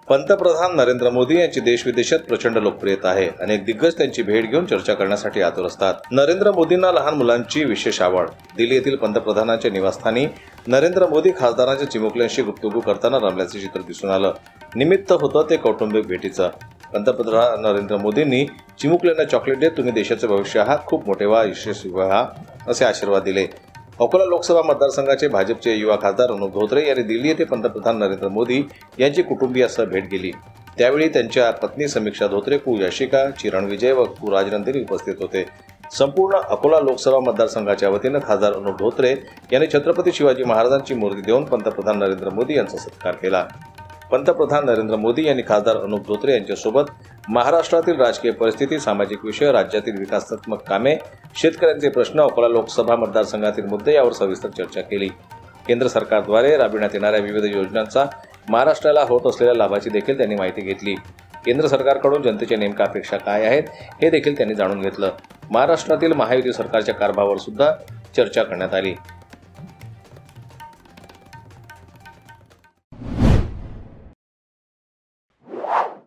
पंतप्रधान नरेंद्र मोदी यांची देश-विदेशात प्रचंड लोकप्रियता आहे। अनेक दिग्गज त्यांची भेट घेऊन चर्चा करण्यासाठी आतुर असतात। नरेंद्र मोदींना लहान मुलांची विशेष आवड। दिल्ली येथील पंतप्रधानांच्या निवासस्थानी नरेंद्र मोदी खासदारांच्या चिमुकल्यांशी गुफ्तगू करताना रमल्याचे चित्र दिसून आलं। निमित्त होतं ते कौटुंबिक भेटीचं। पंतप्रधान नरेंद्र मोदींनी चिमुकल्यांना चॉकलेट देत तुम्ही देशाचे भविष्य आहात, खूप मोठे व्हा, यशस्वी व्हा असे आशीर्वाद दिले। अकोला लोकसभा मतदारसंघाचे भाजपचे युवा खासदार अनुप धोत्रे यांनी दिल्ली येथे पंतप्रधान नरेंद्र मोदी यांची कुटुंबियांसह भेट केली। त्यावेळी त्यांच्या पत्नी समीक्षा धोत्रे, कू याशिका, चिरण विजय व कू राजनंदिनी उपस्थित होते। संपूर्ण अकोला लोकसभा मतदारसंघाच्या वतीने खासदार अनुप धोत्रे यांनी छत्रपती शिवाजी महाराजांची मूर्ती देऊन पंतप्रधान नरेंद्र मोदी यांचा सत्कार केला। पंतप्रधान नरेंद्र मोदी यांनी खासदार अनुप धोत्रे यांच्यासोबत महाराष्ट्रातील राजकीय परिस्थिती, सामाजिक विषय, राज्यातील विकासात्मक कामे, शेतकऱ्यांचे प्रश्न, अकोला लोकसभा मतदारसंघातील मुद्दे यावर सविस्तर चर्चा केली। केंद्र सरकारद्वारे राबविण्यात येणाऱ्या विविध योजनांचा महाराष्ट्राला होत असलेल्या लाभाची देखील त्यांनी माहिती घेतली। केंद्र सरकारकडून जनतेच्या नेमक्या अपेक्षा काय आहेत हे देखील त्यांनी जाणून घेतलं। महाराष्ट्रातील महायुती सरकारच्या कारभारावर सुद्धा चर्चा करण्यात आली।